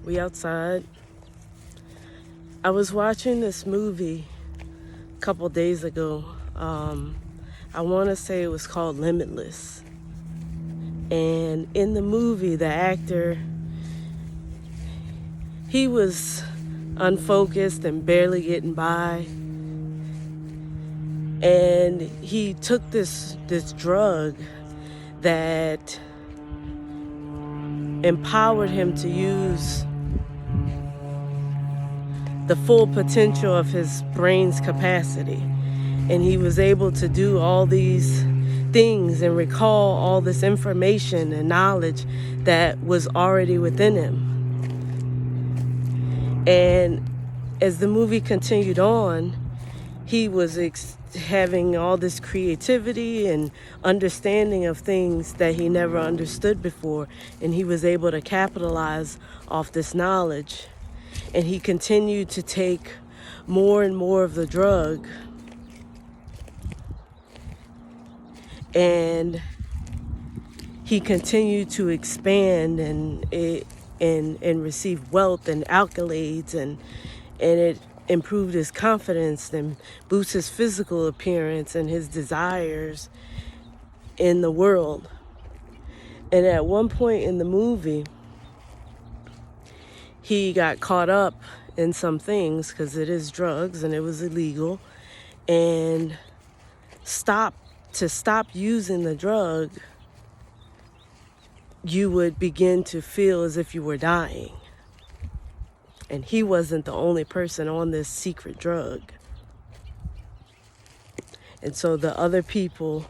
We outside. I was watching this movie a couple days ago. I want to say it was called Limitless. And in the movie, the actor, he was unfocused and barely getting by. And he took this drug that empowered him to use the full potential of his brain's capacity. And he was able to do all these things and recall all this information and knowledge that was already within him. And as the movie continued on, he was having all this creativity and understanding of things that he never understood before. And he was able to capitalize off this knowledge. And he continued to take more and more of the drug. And he continued to expand and receive wealth and accolades, and it improved his confidence and boosted his physical appearance and his desires in the world. And at one point in the movie, he got caught up in some things because it is drugs and it was illegal, and to stop using the drug, you would begin to feel as if you were dying. And he wasn't the only person on this secret drug. And so the other people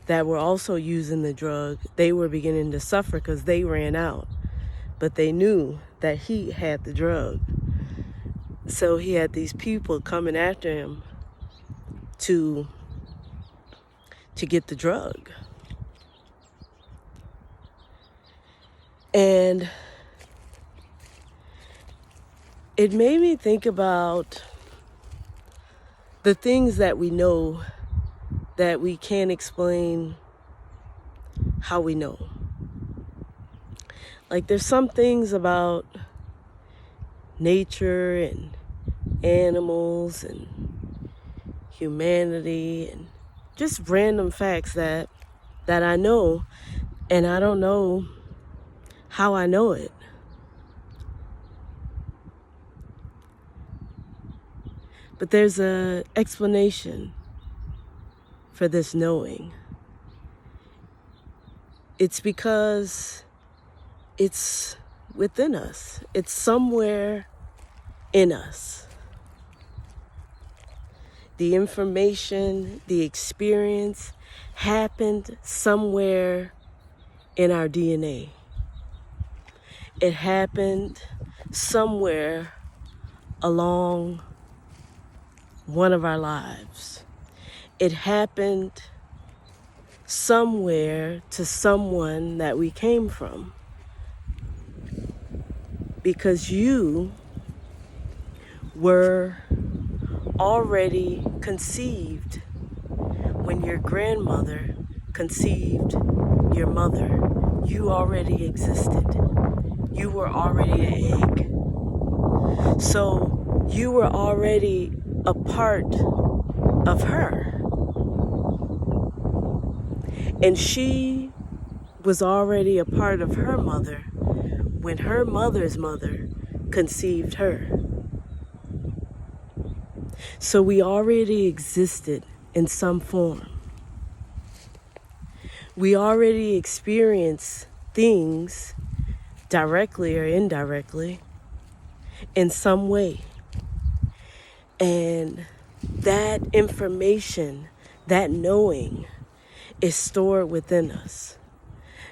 that were also using the drug, they were beginning to suffer because they ran out. But they knew that he had the drug. So he had these people coming after him to get the drug. And it made me think about the things that we know that we can't explain how we know. Like, there's some things about nature and animals and humanity and just random facts that I know, and I don't know how I know it. But there's an explanation for this knowing. It's because it's within us. It's somewhere in us. The information, the experience happened somewhere in our DNA. It happened somewhere along one of our lives. It happened somewhere to someone that we came from. Because you were already conceived when your grandmother conceived your mother. You already existed. You were already an egg. So you were already a part of her. And she was already a part of her mother when her mother's mother conceived her. So we already existed in some form. We already experienced things directly or indirectly in some way. And that information, that knowing, is stored within us.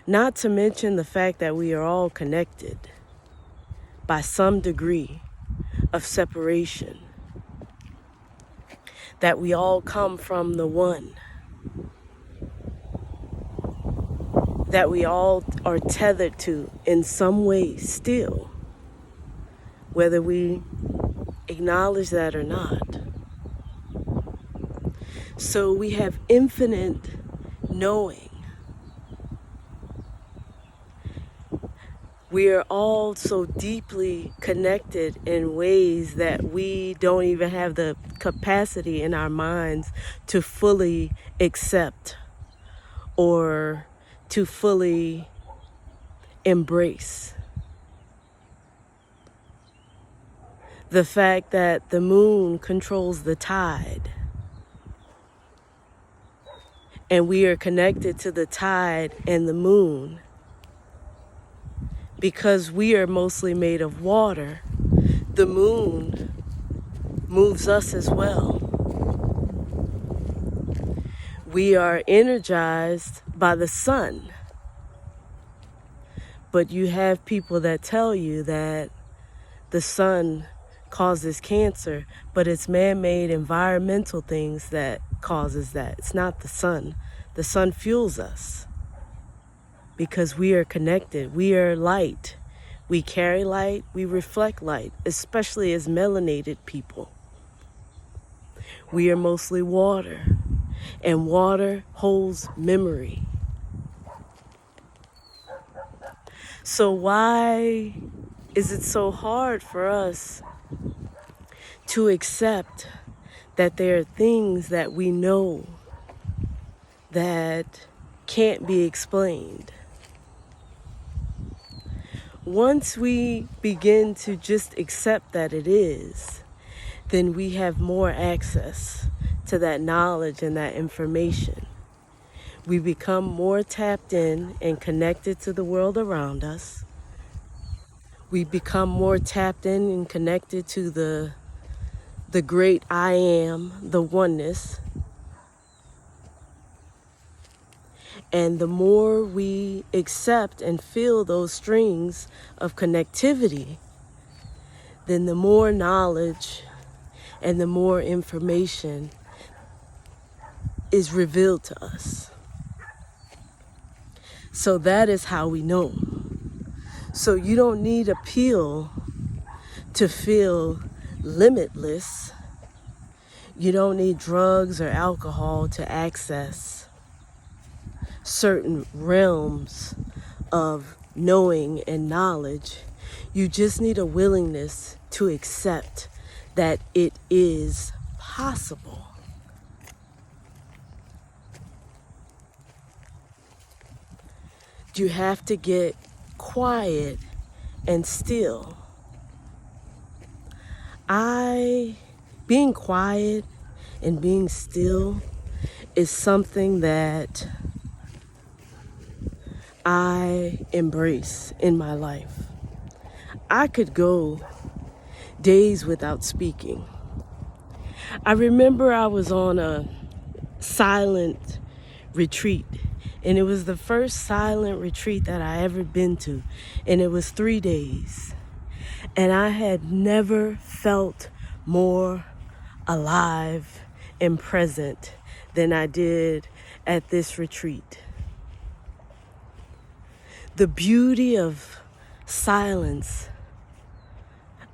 Not to mention the fact that we are all connected by some degree of separation. That we all come from the one. That we all are tethered to in some way still, whether we acknowledge that or not. So we have infinite knowing. We are all so deeply connected in ways that we don't even have the capacity in our minds to fully accept or to fully embrace. The fact that the moon controls the tide, and we are connected to the tide and the moon because we are mostly made of water. The moon moves us as well. We are energized by the sun, but you have people that tell you that the sun causes cancer, but it's man-made environmental things that causes that. It's not the sun. The sun fuels us because we are connected. We are light. We carry light. We reflect light, especially as melanated people. We are mostly water, and water holds memory. So why is it so hard for us to accept that there are things that we know that can't be explained? Once we begin to just accept that it is, then we have more access to that knowledge and that information. We become more tapped in and connected to the world around us. We become more tapped in and connected to the great I am, the oneness. And the more we accept and feel those strings of connectivity, then the more knowledge and the more information is revealed to us. So that is how we know. So you don't need a pill to feel limitless. You don't need drugs or alcohol to access certain realms of knowing and knowledge. You just need a willingness to accept that it is possible. You have to get quiet and still. Being quiet and being still is something that I embrace in my life. I could go days without speaking. I remember I was on a silent retreat, and it was the first silent retreat that I ever been to, and it was 3 days. And I had never felt more alive and present than I did at this retreat. The beauty of silence,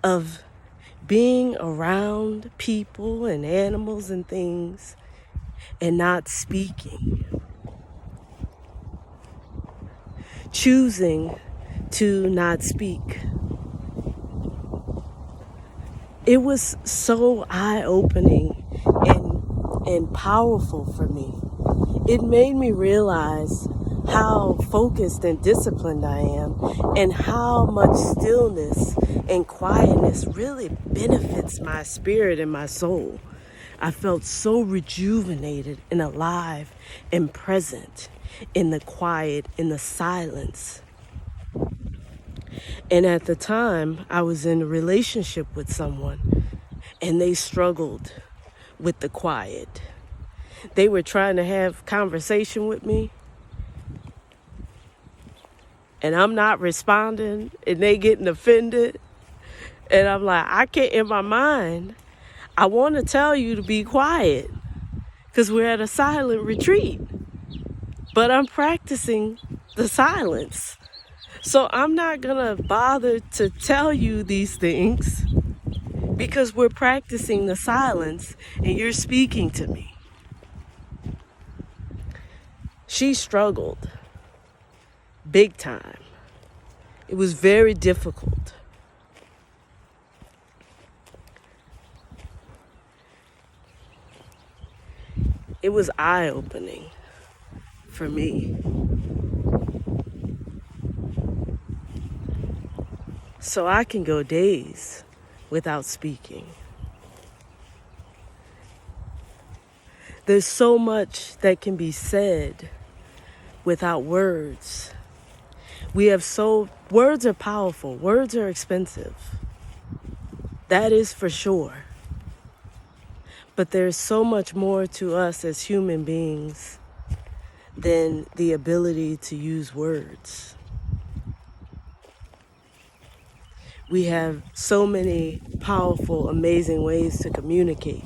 of being around people and animals and things and not speaking. Choosing to not speak. It was so eye-opening and powerful for me. It made me realize how focused and disciplined I am and how much stillness and quietness really benefits my spirit and my soul. I felt so rejuvenated and alive and present in the quiet, in the silence. And at the time, I was in a relationship with someone, and they struggled with the quiet. They were trying to have conversation with me, and I'm not responding, and they getting offended. And I'm like, I can't, in my mind, I want to tell you to be quiet because we're at a silent retreat, but I'm practicing the silence. So I'm not going to bother to tell you these things because we're practicing the silence and you're speaking to me. She struggled big time. It was very difficult. It was eye-opening for me. So I can go days without speaking. There's so much that can be said without words. Words are powerful. Words are expensive. That is for sure. But there's so much more to us as human beings than the ability to use words. We have so many powerful, amazing ways to communicate.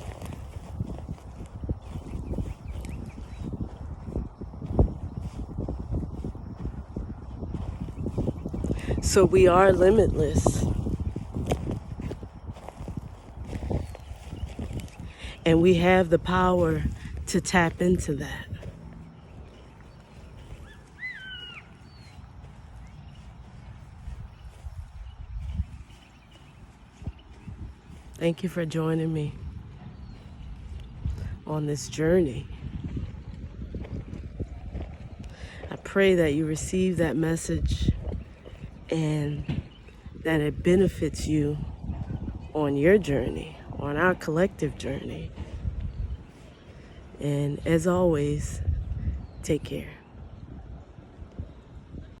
So we are limitless. And we have the power to tap into that. Thank you for joining me on this journey. I pray that you receive that message and that it benefits you on your journey, on our collective journey. And as always, take care.